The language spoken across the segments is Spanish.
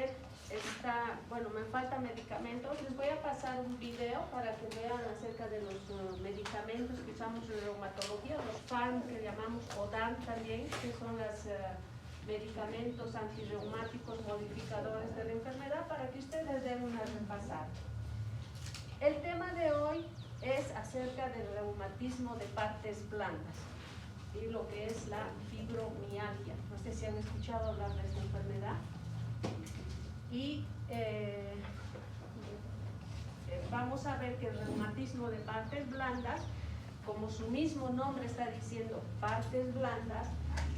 ver, bueno, me faltan medicamentos. Les voy a pasar un video para que vean acerca de los medicamentos que usamos en reumatología, los FARM que llamamos, o DAN también, que son los medicamentos antirreumáticos modificadores de la enfermedad, para que ustedes den una repasada. El tema de hoy es acerca del reumatismo de partes blandas y lo que es la fibromialgia. No sé si han escuchado hablar de esta enfermedad. Y vamos a ver que el reumatismo de partes blandas, como su mismo nombre está diciendo, partes blandas,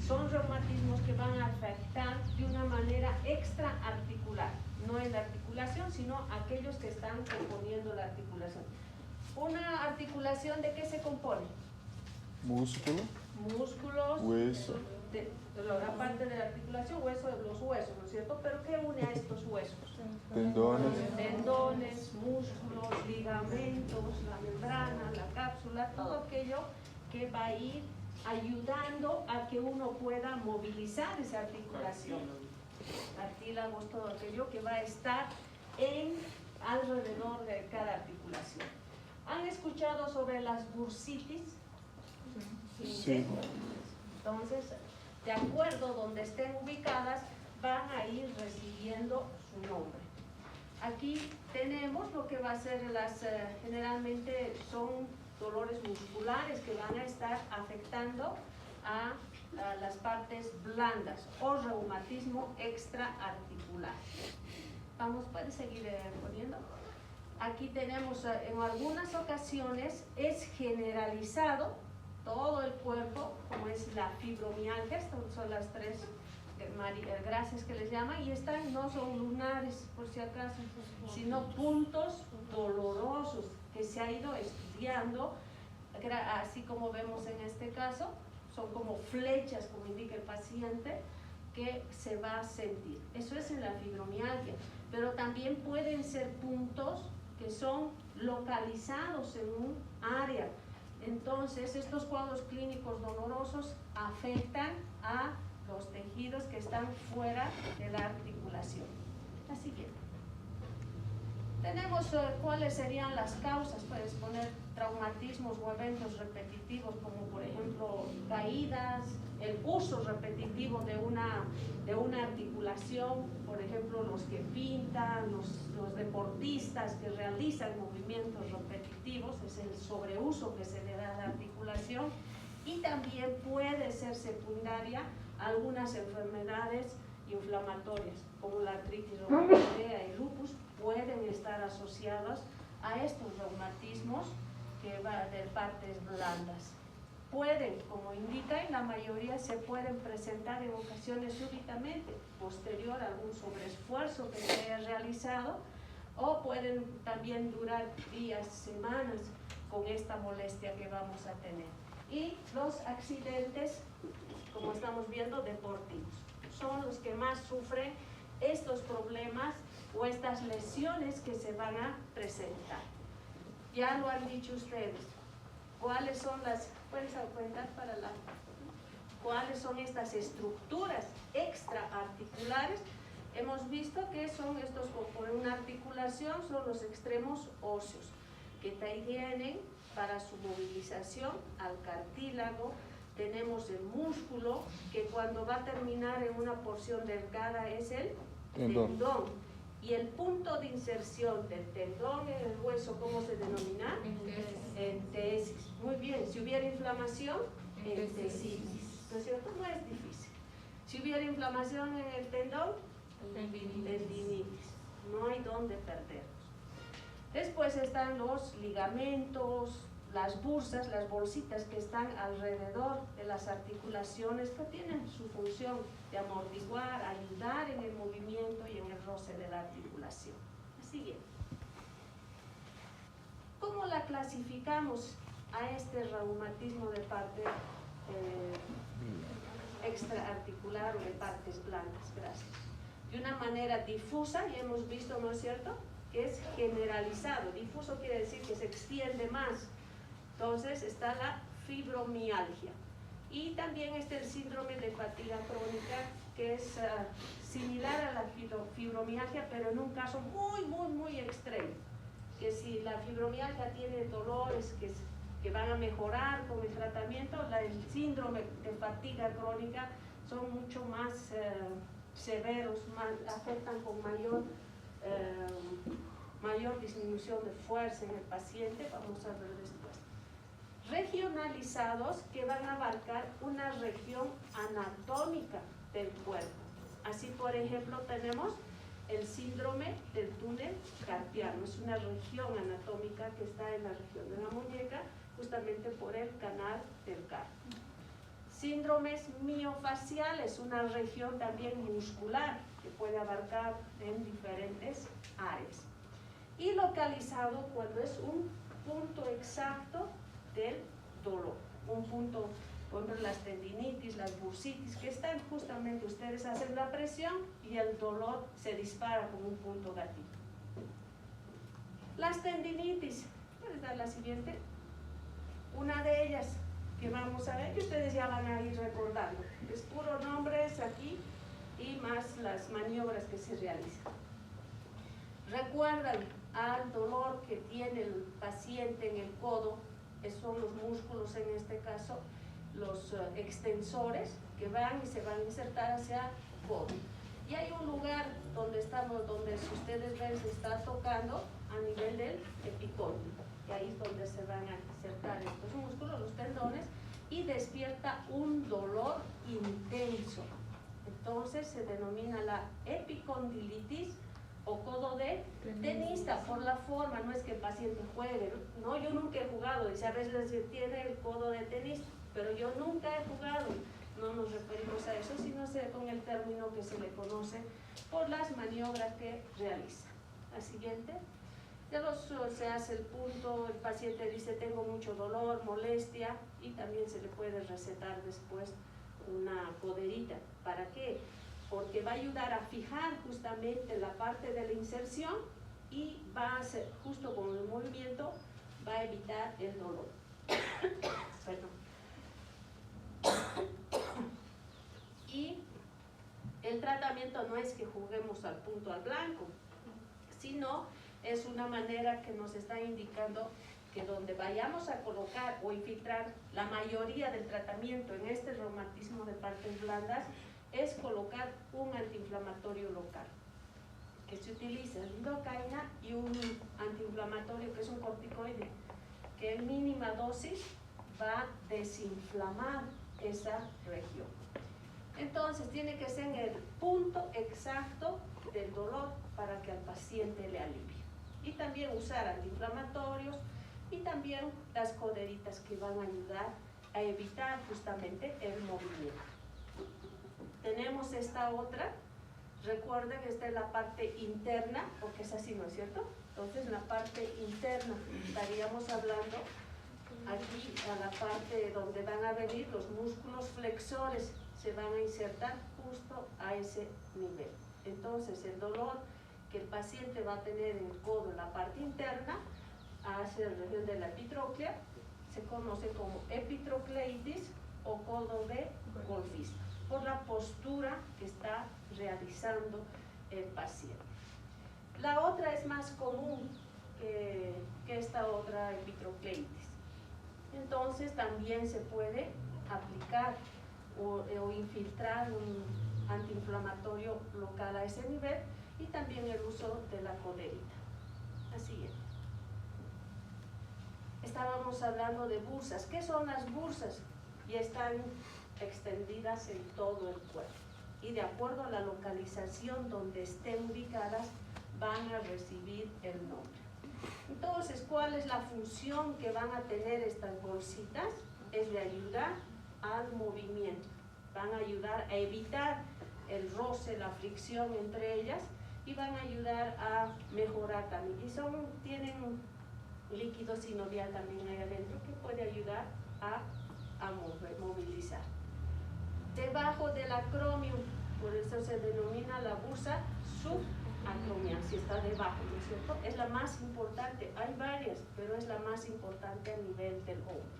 son reumatismos que van a afectar de una manera extraarticular, no en la articulación, sino aquellos que están componiendo la articulación. ¿Una articulación de qué se compone? Músculo. Músculos. Hueso. La parte de la articulación, los huesos, ¿no es cierto? ¿Pero qué une a estos huesos? Tendones. Tendones, músculos, ligamentos, la membrana, la cápsula, todo aquello que va a ir ayudando a que uno pueda movilizar esa articulación. Cartílagos, todo aquello que va a estar alrededor de cada articulación. ¿Han escuchado sobre las bursitis? Sí. Entonces, de acuerdo donde estén ubicadas, van a ir recibiendo su nombre. Aquí tenemos lo que va a ser generalmente son dolores musculares que van a estar afectando a las partes blandas o reumatismo extraarticular. ¿Puede seguir poniendo? Aquí tenemos en algunas ocasiones es generalizado todo el cuerpo, como es la fibromialgia. Estas son las tres gracias que les llaman, y estas no son lunares, por si acaso, sino puntos dolorosos que se ha ido estudiando, así como vemos en este caso, son como flechas, como indica el paciente, que se va a sentir. Eso es en la fibromialgia, pero también pueden ser puntos que son localizados en un área. Entonces, estos cuadros clínicos dolorosos afectan a los tejidos que están fuera de la articulación. La siguiente. Tenemos cuáles serían las causas. Puedes poner traumatismos o eventos repetitivos, como por ejemplo caídas, el uso repetitivo de una articulación, por ejemplo los que pintan, los deportistas que realizan movimientos repetitivos, es el sobreuso que se le da a la articulación. Y también puede ser secundaria a algunas enfermedades inflamatorias, como la artritis reumatoidea y lupus, pueden estar asociados a estos reumatismos que van de partes blandas. Pueden, como indica, en la mayoría se pueden presentar en ocasiones súbitamente, posterior a algún sobreesfuerzo que se haya realizado, o pueden también durar días, semanas con esta molestia que vamos a tener. Y los accidentes, como estamos viendo, deportivos, son los que más sufren estos problemas o estas lesiones que se van a presentar. Ya lo han dicho ustedes. ¿Cuáles son puedes aumentar cuáles son estas estructuras extraarticulares? Hemos visto que son estos, por una articulación, son los extremos óseos, que tienen para su movilización al cartílago. Tenemos el músculo, que cuando va a terminar en una porción delgada es el tendón. Y el punto de inserción del tendón en el hueso, ¿cómo se denomina? Entesis. Muy bien. Si hubiera inflamación, entesitis. ¿No es cierto? No es difícil. Si hubiera inflamación en el tendón, tendinitis. No hay dónde perdernos. Después están los ligamentos, las bursas, las bolsitas que están alrededor de las articulaciones, que tienen su función de amortiguar, ayudar en el movimiento y en el roce de la articulación. La siguiente. ¿Cómo la clasificamos a este reumatismo de parte extraarticular o de partes blandas? Gracias. De una manera difusa, ya hemos visto, ¿no es cierto?, que es generalizado. Difuso quiere decir que se extiende más. Entonces está la fibromialgia. Y también está el síndrome de fatiga crónica, que es similar a la fibromialgia, pero en un caso muy extremo. Que si la fibromialgia tiene dolores que van a mejorar con el tratamiento, el síndrome de fatiga crónica son mucho más severos, afectan con mayor disminución de fuerza en el paciente. Vamos a ver después. Regionalizados, que van a abarcar una región anatómica del cuerpo. Así, por ejemplo, tenemos el síndrome del túnel carpiano. Es una región anatómica que está en la región de la muñeca, justamente por el canal del carpio. Síndromes miofaciales, una región también muscular que puede abarcar en diferentes áreas. Y localizado cuando es un punto exacto del dolor. Un punto, por ejemplo, las tendinitis, las bursitis, que están justamente, ustedes hacen la presión y el dolor se dispara con un punto gatillo. Las tendinitis, ¿puedes dar la siguiente? Una de ellas que vamos a ver, que ustedes ya van a ir recordando, es puro nombres aquí y más las maniobras que se realizan. Recuerdan al dolor que tiene el paciente en el codo, son los músculos en este caso, los extensores que van y se van a insertar hacia el codo. Y hay un lugar donde si ustedes ven, se está tocando a nivel del epicóndilo, y ahí es donde se van a insertar estos músculos, los tendones, y despierta un dolor intenso. Entonces se denomina la epicondilitis o codo de tenista, por la forma. No es que el paciente juegue, no, yo nunca he jugado, dice a veces tiene el codo de tenista, pero yo nunca he jugado. No nos referimos a eso, sino con el término que se le conoce por las maniobras que realiza. La siguiente. Ya se hace el punto, el paciente dice tengo mucho dolor, molestia, y también se le puede recetar después una coderita. ¿Para qué? Porque va a ayudar a fijar justamente la parte de la inserción y va a hacer, justo con el movimiento, va a evitar el dolor. Perdón. Y el tratamiento no es que juguemos al punto al blanco, sino es una manera que nos está indicando que donde vayamos a colocar o infiltrar la mayoría del tratamiento en este reumatismo de partes blandas es colocar un antiinflamatorio local, que se utiliza lidocaína y un antiinflamatorio que es un corticoide, que en mínima dosis va a desinflamar esa región. Entonces tiene que ser en el punto exacto del dolor para que al paciente le alivie. Y también usar antiinflamatorios y también las coderitas que van a ayudar a evitar justamente el movimiento. Tenemos esta otra, recuerden, esta es la parte interna, porque es así, ¿no es cierto? Entonces, en la parte interna estaríamos hablando aquí a la parte donde van a venir los músculos flexores, se van a insertar justo a ese nivel. Entonces, el dolor que el paciente va a tener en el codo, en la parte interna, hacia la región de la epitróclea, se conoce como epitrocleitis o codo de golfista, por la postura que está realizando el paciente. La otra es más común que esta otra epitrocleitis. Entonces también se puede aplicar o infiltrar un antiinflamatorio local a ese nivel y también el uso de la coderita. Así es. Estábamos hablando de bursas. ¿Qué son las bursas? Y están extendidas en todo el cuerpo. Y de acuerdo a la localización donde estén ubicadas, van a recibir el nombre. Entonces, ¿cuál es la función que van a tener estas bolsitas? Es de ayudar al movimiento. Van a ayudar a evitar el roce, la fricción entre ellas y van a ayudar a mejorar también. Y tienen líquido sinovial también ahí adentro que puede ayudar a movilizar. Debajo del acromion, por eso se denomina la bursa subacromial, si está debajo, ¿no es cierto? Es la más importante, hay varias, pero es la más importante a nivel del hombro.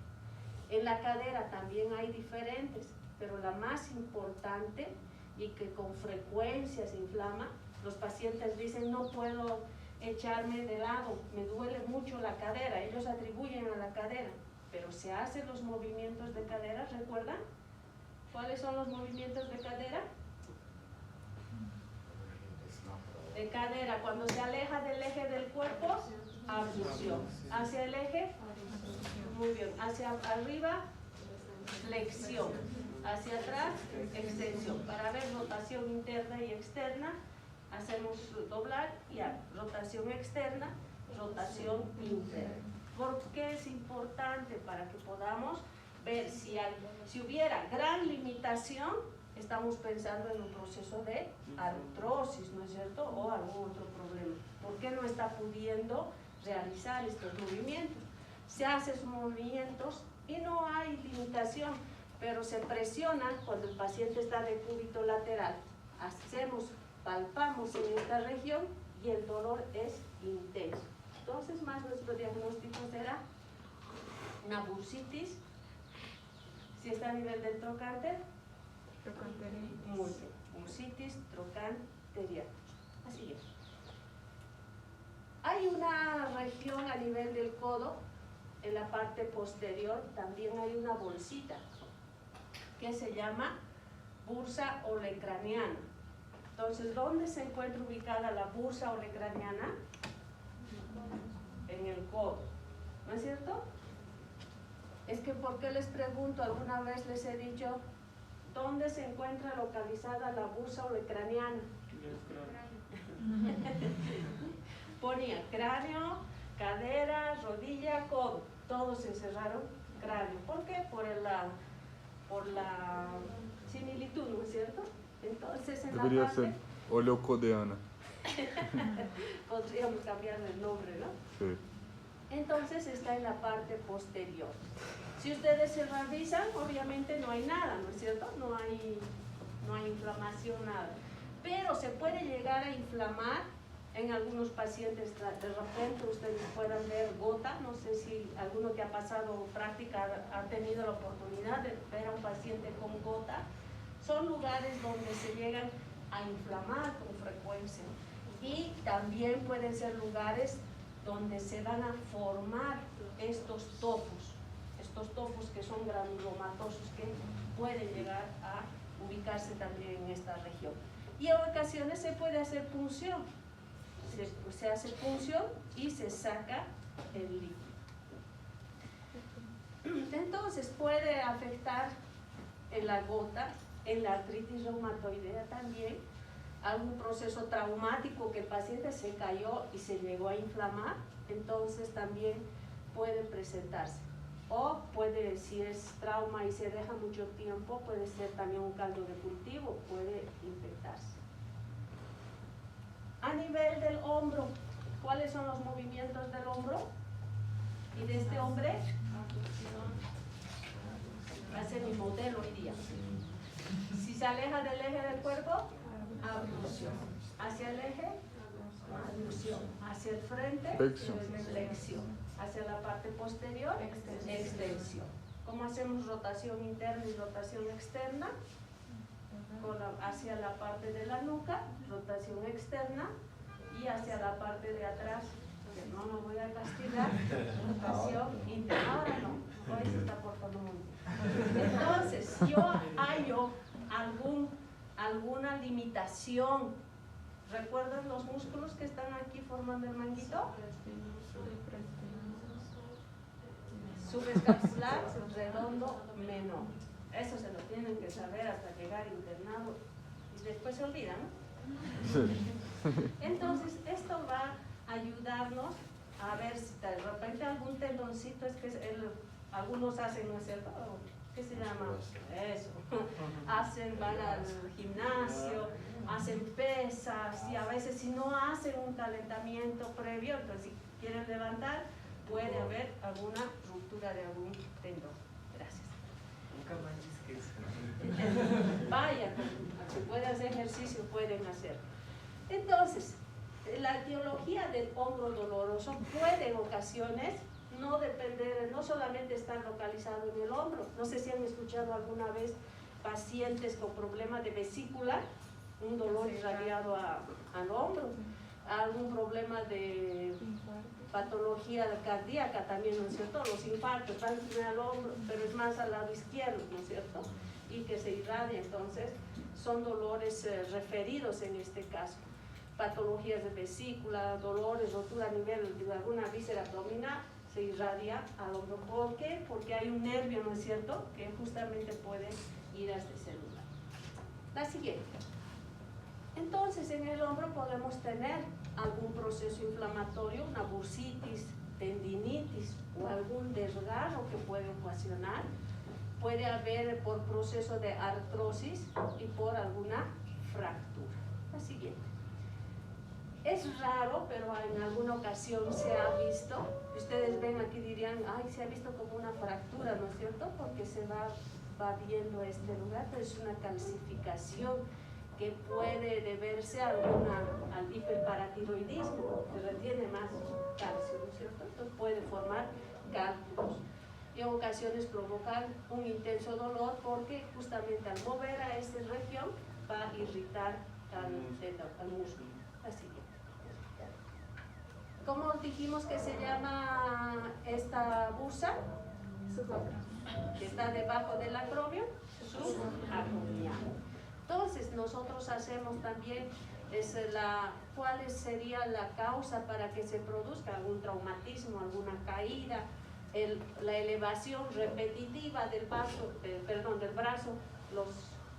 En la cadera también hay diferentes, pero la más importante y que con frecuencia se inflama, los pacientes dicen no puedo echarme de lado, me duele mucho la cadera, ellos atribuyen a la cadera, pero se hacen los movimientos de cadera, ¿recuerdan? ¿Cuáles son los movimientos de cadera? De cadera, cuando se aleja del eje del cuerpo, abducción. Hacia el eje, muy bien. Hacia arriba, flexión. Hacia atrás, extensión. Para ver rotación interna y externa, hacemos doblar y rotación externa, rotación interna. ¿Por qué es importante? Para que podamos ver si hubiera gran limitación, estamos pensando en un proceso de artrosis, ¿no es cierto? O algún otro problema. ¿Por qué no está pudiendo realizar estos movimientos? Se hace sus movimientos y no hay limitación, pero se presiona cuando el paciente está de cúbito lateral. Palpamos en esta región y el dolor es intenso. Entonces, más nuestro diagnóstico será una bursitis. Si está a nivel del trocánter, muy bien. Bursitis trochanteriana. Así es. Hay una región a nivel del codo, en la parte posterior también hay una bolsita que se llama bursa olecraniana. Entonces, ¿dónde se encuentra ubicada la bursa olecraniana? En el codo, ¿no es cierto? Es que, ¿por qué les pregunto? Alguna vez les he dicho, ¿dónde se encuentra localizada la bursa olecraniana? Ponía cráneo, cadera, rodilla, codo. Todos se encerraron cráneo. ¿Por qué? Por la similitud, ¿no es cierto? Entonces, en debería la parte... ser oleocodeana. Podríamos cambiar el nombre, ¿no? Sí. Entonces está en la parte posterior. Si ustedes se revisan, obviamente no hay nada, ¿no es cierto? No hay inflamación, nada. Pero se puede llegar a inflamar en algunos pacientes. De repente ustedes puedan ver gota. No sé si alguno que ha pasado práctica ha tenido la oportunidad de ver a un paciente con gota. Son lugares donde se llegan a inflamar con frecuencia. Y también pueden ser lugares donde se van a formar estos tofus que son granulomatosos, que pueden llegar a ubicarse también en esta región. Y en ocasiones se puede hacer punción. Se hace punción y se saca el líquido. Entonces puede afectar en la gota, en la artritis reumatoidea también, algún proceso traumático que el paciente se cayó y se llegó a inflamar, entonces también puede presentarse. O puede, si es trauma y se deja mucho tiempo, puede ser también un caldo de cultivo, puede infectarse. A nivel del hombro, ¿cuáles son los movimientos del hombro? Y de este hombre, va a ser mi modelo hoy día. Si se aleja del eje del cuerpo, abducción. Hacia el eje, abducción. Hacia el frente, flexión. Hacia la parte posterior, extensión. ¿Cómo hacemos rotación interna y rotación externa? Hacia la parte de la nuca, rotación externa, y hacia la parte de atrás, que no lo voy a castigar, rotación interna. Ahora no, hoy se está portando muy bien. Entonces, si yo hallo alguna limitación, ¿recuerdan los músculos que están aquí formando el manguito? Subescapular, redondo, menor. Eso se lo tienen que saber hasta llegar internado y después se olvidan, ¿no? Entonces, esto va a ayudarnos a ver si de repente algún tendoncito, es que algunos hacen, ¿no es cierto? ¿Qué se llama? Eso. Van al gimnasio, hacen pesas, y a veces si no hacen un calentamiento previo, entonces si quieren levantar, puede haber alguna ruptura de algún tendón. Gracias. Nunca manches que eso. Vaya, si pueden hacer ejercicio, pueden hacer. Entonces, la etiología del hombro doloroso puede en ocasiones no depender, no solamente estar localizado en el hombro. No sé si han escuchado alguna vez pacientes con problemas de vesícula, un dolor irradiado al hombro, algún problema de patología cardíaca también, ¿no es cierto? Los infartos van al hombro, pero es más al lado izquierdo, ¿no es cierto? Y que se irradia, entonces son dolores referidos en este caso. Patologías de vesícula, dolores, rotura a nivel de alguna víscera abdominal, se irradia al hombro. ¿Por qué? Porque hay un nervio, ¿no es cierto?, que justamente puede ir hasta ese lugar. La siguiente. Entonces, en el hombro podemos tener algún proceso inflamatorio, una bursitis, tendinitis o algún desgarro que puede ocasionar. Puede haber por proceso de artrosis y por alguna fractura. La siguiente. Es raro, pero en alguna ocasión se ha visto, ustedes ven aquí dirían, ay, se ha visto como una fractura, ¿no es cierto? Porque se va viendo este lugar, pero es una calcificación que puede deberse al hiperparatiroidismo, que retiene más calcio, ¿no es cierto? Entonces puede formar cálculos y en ocasiones provocar un intenso dolor porque justamente al mover a esta región va a irritar al músculo. Así que, ¿cómo dijimos que se llama esta bursa? Que está debajo del acromion, subacromial. Entonces nosotros hacemos también cuál sería la causa para que se produzca algún traumatismo, alguna caída, la elevación repetitiva del brazo, los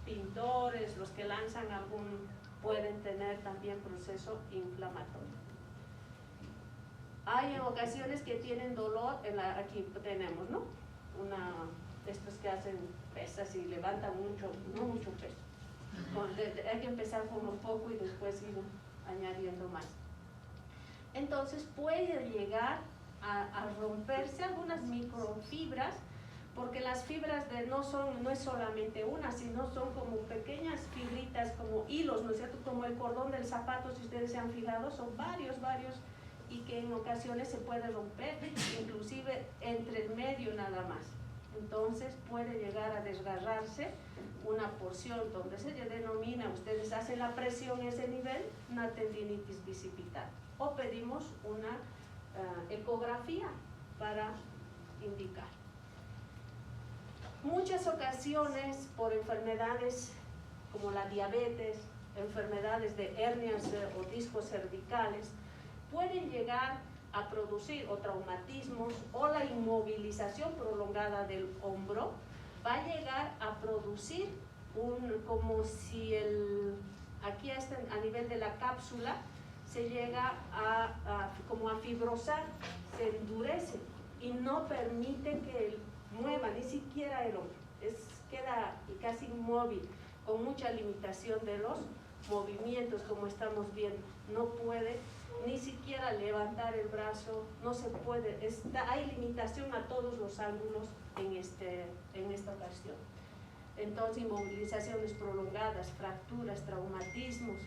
pintores, los que lanzan pueden tener también proceso inflamatorio. Hay ocasiones que tienen dolor, aquí tenemos, ¿no? Estos que hacen pesas y levantan no mucho peso. Hay que empezar con un poco y después ir añadiendo más. Entonces puede llegar a romperse algunas microfibras, porque las fibras no es solamente una, sino son como pequeñas fibritas, como hilos, ¿no es cierto? Como el cordón del zapato, si ustedes se han fijado, son varios, y que en ocasiones se puede romper, inclusive entre el medio nada más. Entonces puede llegar a desgarrarse una porción donde se denomina, ustedes hacen la presión en ese nivel, una tendinitis bicipital. O pedimos una ecografía para indicar. Muchas ocasiones por enfermedades como la diabetes, enfermedades de hernias o discos cervicales, pueden llegar a producir o traumatismos o la inmovilización prolongada del hombro va a llegar a producir como si aquí a nivel de la cápsula se llega como a fibrosar, se endurece y no permite que mueva ni siquiera el hombro, queda casi inmóvil, con mucha limitación de los movimientos, como estamos viendo, no puede ni siquiera levantar el brazo, no se puede, hay limitación a todos los ángulos en esta ocasión. Entonces, inmovilizaciones prolongadas, fracturas, traumatismos,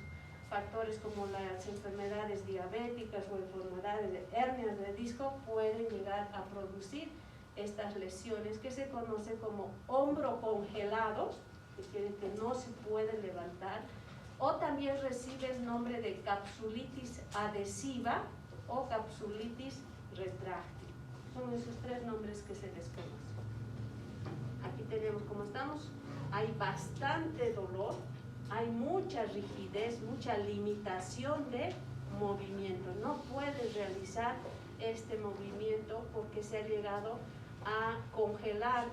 factores como las enfermedades diabéticas o enfermedades de hernias de disco pueden llegar a producir estas lesiones que se conocen como hombro congelados, que quieren que no se pueden levantar, o también recibe el nombre de capsulitis adhesiva o capsulitis retráctil. Son esos tres nombres que se les conoce. Aquí tenemos cómo estamos. Hay bastante dolor, hay mucha rigidez, mucha limitación de movimiento. No puedes realizar este movimiento porque se ha llegado a congelar,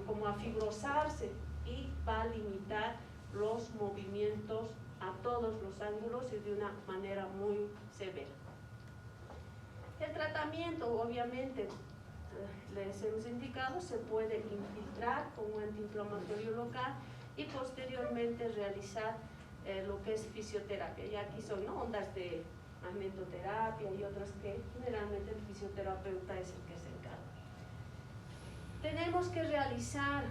como a fibrosarse, y va a limitar los movimientos a todos los ángulos y de una manera muy severa. El tratamiento, obviamente, les hemos indicado, se puede infiltrar con un antiinflamatorio local y posteriormente realizar lo que es fisioterapia. Y aquí son ondas de magnetoterapia y otras que generalmente el fisioterapeuta es el que se encarga. Tenemos que realizar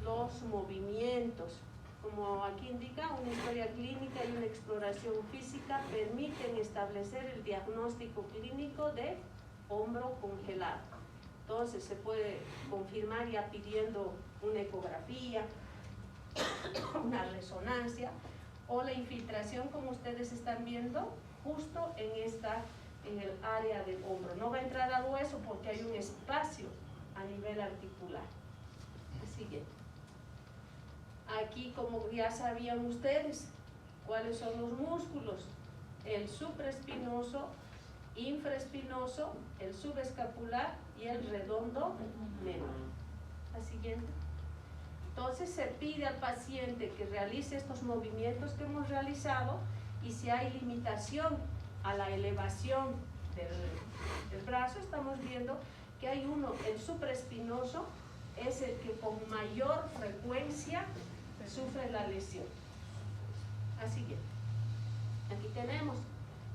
los movimientos. Como aquí indica, una historia clínica y una exploración física permiten establecer el diagnóstico clínico de hombro congelado. Entonces se puede confirmar ya pidiendo una ecografía una resonancia, o la infiltración, como ustedes están viendo, justo en el área del hombro. No va a entrar al hueso porque hay un espacio a nivel articular. El siguiente. Aquí, como ya sabían ustedes, ¿cuáles son los músculos? El supraespinoso, infraespinoso, el subescapular y el redondo menor. La siguiente. Entonces se pide al paciente que realice estos movimientos que hemos realizado, y si hay limitación a la elevación del brazo, estamos viendo que hay uno, el supraespinoso, es el que con mayor frecuencia sufre la lesión. Así que aquí tenemos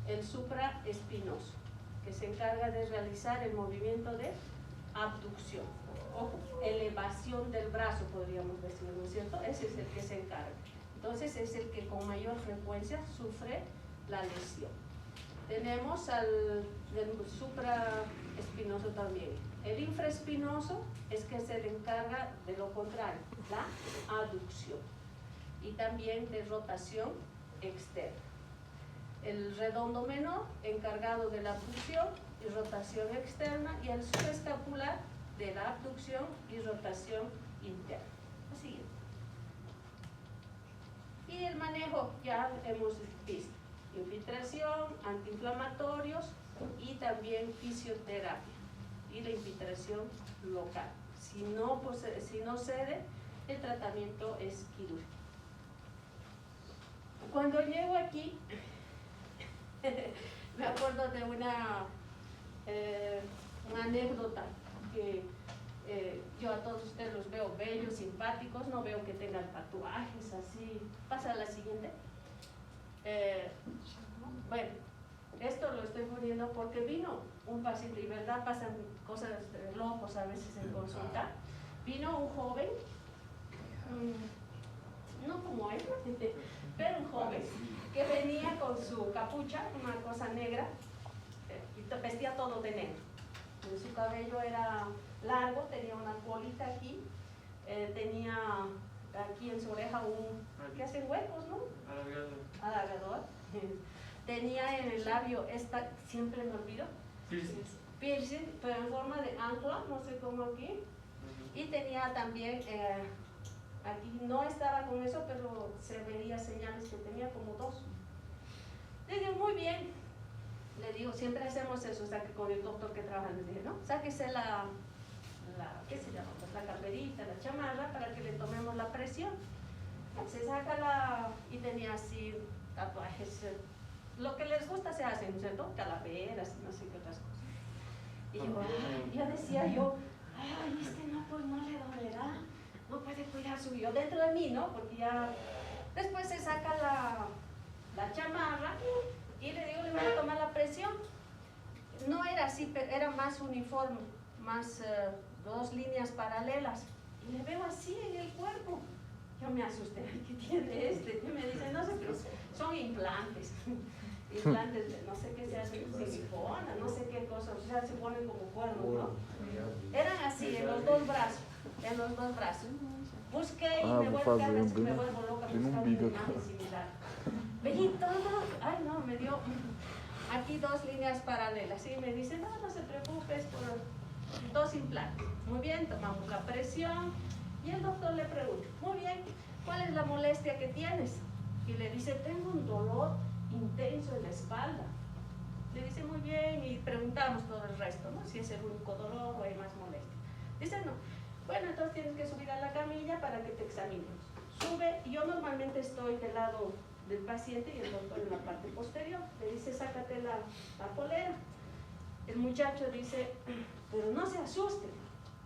el supraespinoso, que se encarga de realizar el movimiento de abducción, ojo, elevación del brazo, podríamos decir, ¿no es cierto? Ese es el que se encarga. Entonces es el que con mayor frecuencia sufre la lesión. Tenemos el supraespinoso también. El infraespinoso es que se le encarga de lo contrario, la aducción, y también de rotación externa. El redondo menor, encargado de la abducción y rotación externa, y el subescapular de la abducción y rotación interna. Así. Y el manejo ya hemos visto: infiltración, antiinflamatorios y también fisioterapia, y la infiltración local. Si no cede, el tratamiento es quirúrgico. Cuando llego aquí, me acuerdo de una anécdota que yo a todos ustedes los veo bellos, simpáticos, no veo que tengan tatuajes así. Pasa a la siguiente. Bueno, esto lo estoy poniendo porque vino un paciente, y verdad pasan cosas locos a veces en consulta. Vino un joven, no como él, pero un joven que venía con su capucha, una cosa negra, y vestía todo de negro. Su cabello era largo, tenía una colita aquí, tenía aquí en su oreja ¿qué hacen huecos, no? Alargador. Tenía en el labio siempre me olvido, piercing, pero en forma de ancla, no sé cómo aquí. Y tenía también, aquí no estaba con eso, pero se veía señales que tenía como 2. Le digo, muy bien. Le digo, siempre hacemos eso, o sea, que con el doctor que trabaja, le dije, ¿no? Sáquese ¿qué se llama? Pues la carterita, la chamarra, para que le tomemos la presión. Se saca y tenía así tatuajes, lo que les gusta se hacen, ¿cierto? Calaveras y no sé qué otras cosas. Y yo decía, ay, pues no le dolerá, no puede cuidar su vida dentro de mí, ¿no? Porque ya, después se saca la chamarra, y le digo, le voy a tomar la presión. No era así, pero era más uniforme, más 2 líneas paralelas. Y le veo así en el cuerpo. Yo me asusté, ¿qué tiene este? Y me dice, no sé, pero son implantes. Implantes de no sé qué se hacen, silicona, no sé qué cosas, o sea, se ponen como cuernos, ¿no? Eran así, en los dos brazos. Busqué y me vuelvo loca buscando una imagen similar. Veí todo, ay no, me dio aquí 2 líneas paralelas, y me dice, no se preocupe, es por 2 implantes. Muy bien, tomamos la presión, y el doctor le pregunta, muy bien, ¿cuál es la molestia que tienes? Y le dice, tengo un dolor intenso en la espalda. Le dice, muy bien, y preguntamos todo el resto, ¿no? Si es el único dolor o hay más molestia. Dice, no. Bueno, entonces tienes que subir a la camilla para que te examinemos. Sube, y yo normalmente estoy del lado del paciente y el doctor en la parte posterior. Le dice, sácate la polera. El muchacho dice, pero no se asuste.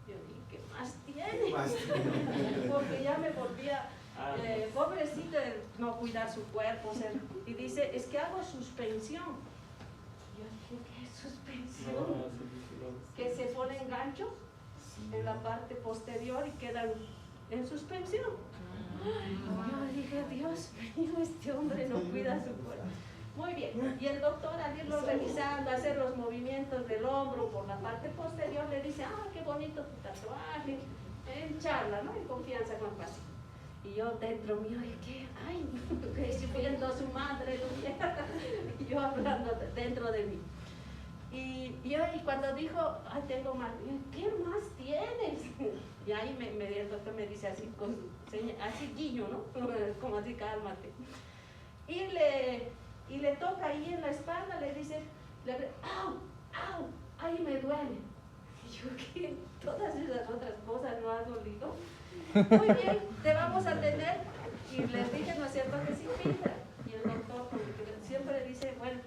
Yo dije, ¿qué más tiene? Porque ya me volvía pobrecito de no cuidar su cuerpo. Y dice, es que hago suspensión. Yo dije, ¿qué es suspensión? Que se ponen ganchos en la parte posterior y quedan en suspensión. Yo dije, Dios mío, este hombre no cuida su cuerpo. Muy bien, y el doctor, al irlo revisando, hacer los movimientos del hombro por la parte posterior, le dice, qué bonito tu tatuaje, en charla, ¿no? En confianza con el paciente. Y yo dentro mío, ¿qué? Ay, que si viendo a su madre, y yo hablando dentro de mí. Y cuando dijo, ay, tengo más, ¿qué más tienes? Y ahí el doctor me dice así, con así guiño, ¿no? Como así, cálmate. Y le toca ahí en la espalda, le dice, ¡au! ¡Au! ¡Ahí me duele! Y yo, ¿qué? Todas esas otras cosas no han dolido. Muy bien, te vamos a atender. Y les dije, ¿no es cierto que sí filtra? Y el doctor siempre dice, bueno,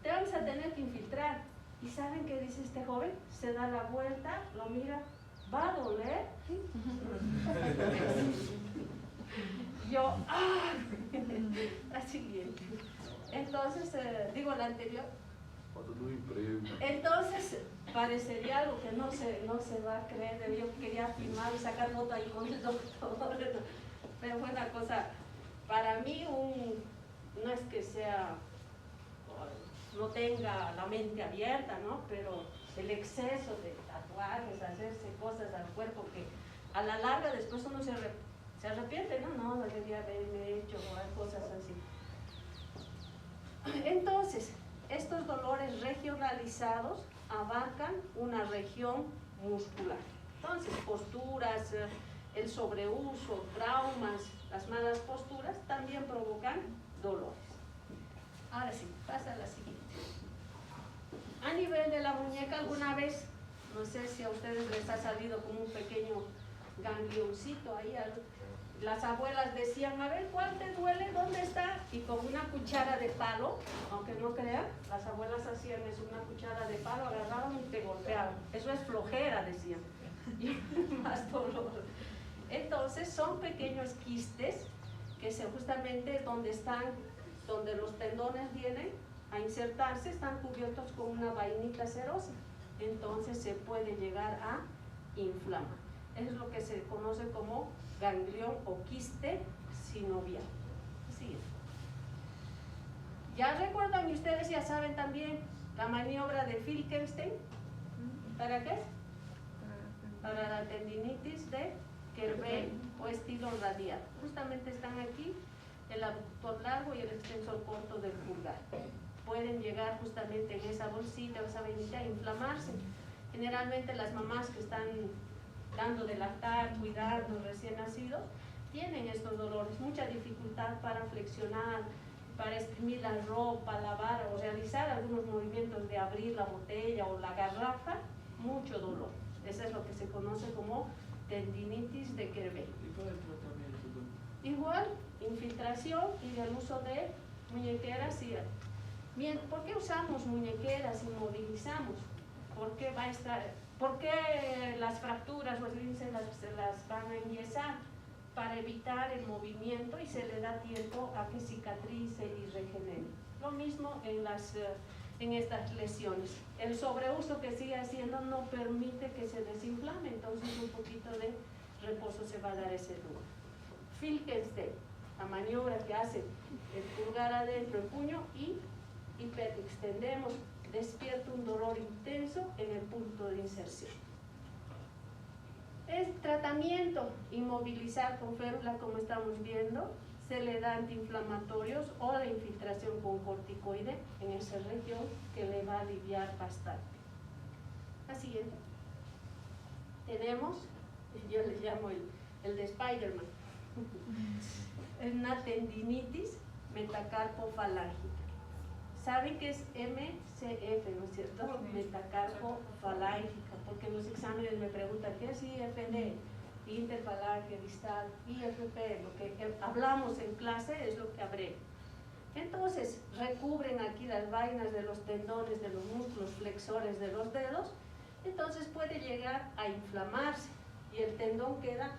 te vamos a tener que infiltrar. ¿Y saben qué dice este joven? Se da la vuelta, lo mira, ¿va a doler? Yo, ¡ah! Así bien. Entonces, digo la anterior. Entonces, parecería algo que no se va a creer. Yo quería filmar y sacar foto ahí con el doctor. Pero fue una cosa, para mí, no es que sea, no tenga la mente abierta, ¿no? Pero el exceso de tatuajes, hacerse cosas al cuerpo que a la larga después uno se arrepiente, ¿no? No debería haberme hecho cosas así. Entonces, estos dolores regionalizados abarcan una región muscular. Entonces, posturas, el sobreuso, traumas, las malas posturas también provocan dolores. Ahora sí, pasa a la siguiente. A nivel de la muñeca, alguna vez, no sé si a ustedes les ha salido como un pequeño ganglioncito ahí. Las abuelas decían, a ver, ¿cuál te duele? ¿Dónde está? Y con una cuchara de palo, aunque no crean, las abuelas hacían eso, una cuchara de palo, agarraban y te golpeaban. Eso es flojera, decían. Y más dolor. Entonces, son pequeños quistes que justamente donde los tendones vienen a insertarse, están cubiertos con una vainita cerosa. Entonces, se puede llegar a inflamar. Es lo que se conoce como ganglión o quiste sinovial. Así es. Ya recuerdan y ustedes ya saben también la maniobra de Filkenstein. ¿Para qué? Para la tendinitis de Kerbein o estilo radial. Justamente están aquí el abductor largo y el extensor corto del pulgar. Pueden llegar justamente en esa bolsita o esa vainita a inflamarse. Generalmente las mamás que están dando de lactar, cuidando recién nacidos, tienen estos dolores, mucha dificultad para flexionar, para exprimir la ropa, lavar o realizar algunos movimientos de abrir la botella o la garrafa, mucho dolor. Eso es lo que se conoce como tendinitis de Kerbein. Igual, infiltración y el uso de muñequeras. Bien, ¿por qué usamos muñequeras y movilizamos? ¿Por qué las fracturas o se las van a enyesar? Para evitar el movimiento y se le da tiempo a que cicatrice y regenere. Lo mismo en estas lesiones. El sobreuso que sigue haciendo no permite que se desinflame, entonces un poquito de reposo se va a dar ese lugar. Filkenstein, la maniobra que hace el pulgar adentro, el puño y hiperextendemos, despierta un dolor intenso en el punto de inserción. El tratamiento, inmovilizar con férula, como estamos viendo, se le da antiinflamatorios o la infiltración con corticoide en esa región que le va a aliviar bastante. La siguiente. Tenemos, yo le llamo el de Spider-Man, una tendinitis metacarpofalángica. ¿Saben qué es MCF, no es cierto? Metacarpofalángica, porque en los exámenes me preguntan qué es IFD, interfalange, distal, IFP, lo que hablamos en clase es lo que habré. Entonces, recubren aquí las vainas de los tendones, de los músculos flexores de los dedos, entonces puede llegar a inflamarse y el tendón queda,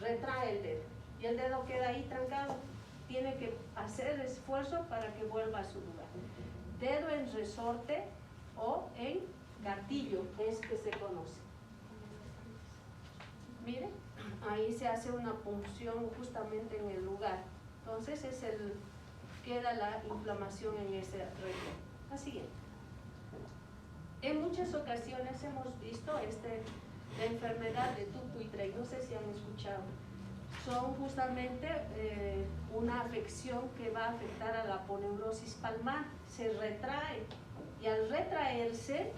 retrae el dedo y el dedo queda ahí trancado. Tiene que hacer esfuerzo para que vuelva a su lugar. Dedo en resorte o en gatillo es que se conoce. Miren, ahí se hace una punción justamente en el lugar. Entonces queda la inflamación en esa región. La siguiente. En muchas ocasiones hemos visto la enfermedad de Dupuytren, no sé si han escuchado. son justamente una afección que va a afectar a la aponeurosis palmar. Se retrae y al retraerse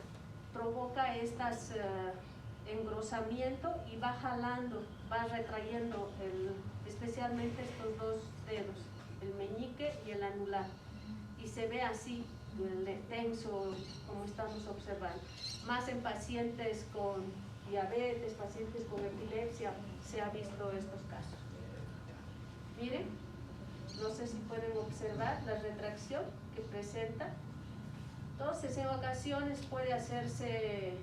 provoca estas engrosamiento y va jalando, va retrayendo especialmente estos dos dedos, el meñique y el anular, y se ve así tenso como estamos observando. Más en pacientes con diabetes, pacientes con epilepsia, se ha visto estos casos. Miren, no sé si pueden observar la retracción que presenta. Entonces, en ocasiones puede hacerse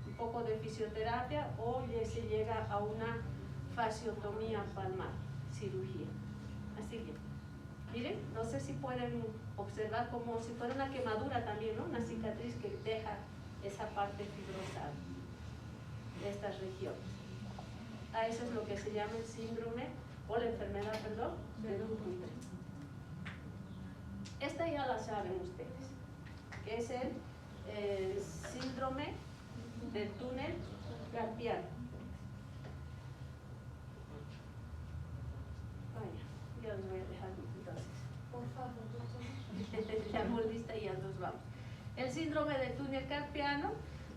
un poco de fisioterapia o se llega a una fasciotomía palmar, cirugía. Así que, miren, no sé si pueden observar como si fuera una quemadura también, ¿no? Una cicatriz que deja esa parte fibrosa de estas regiones. A eso es lo que se llama el síndrome o la enfermedad, perdón, de Dupuytren. Esta ya la saben ustedes, que es el síndrome del túnel carpiano. Vaya, ya los voy a dejar entonces. Por favor, doctor. Ya hemos lista y ya nos vamos. El síndrome del túnel carpiano,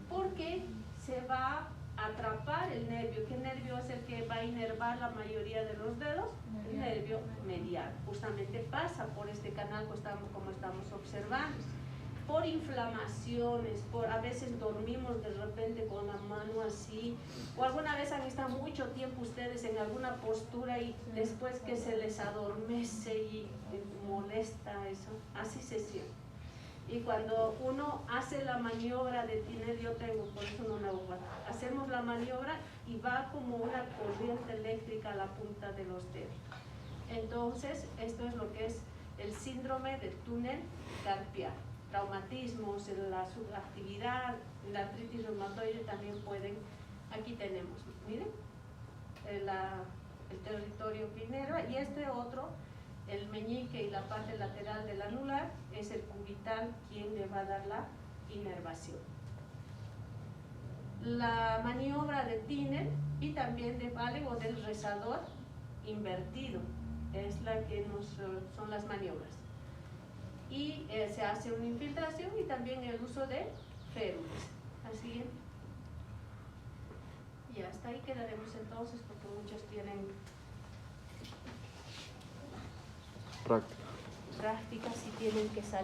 porque se va a atrapar el nervio. ¿Qué nervio es el que va a inervar la mayoría de los dedos? El nervio medial. Justamente pasa por este canal como estamos observando. Por inflamaciones, a veces dormimos de repente con la mano así, o alguna vez han estado mucho tiempo ustedes en alguna postura y después que se les adormece y molesta eso, así se siente. Y cuando uno hace la maniobra de Tinel, yo tengo, por eso no me voy a hacemos la maniobra y va como una corriente eléctrica a la punta de los dedos. Entonces, esto es lo que es el síndrome del túnel carpiano. Traumatismos, la subactividad, la artritis reumatoide también pueden, aquí tenemos, miren, el territorio pinero, y este otro, el meñique y la parte lateral del anular, es el cubital quien le va a dar la inervación. La maniobra de Tinel y también de Vale o del rezador invertido es la que son las maniobras. Y se hace una infiltración y también el uso de férulas. Así, y hasta ahí quedaremos entonces, porque muchos tienen Práctica. prácticas y tienen que salir.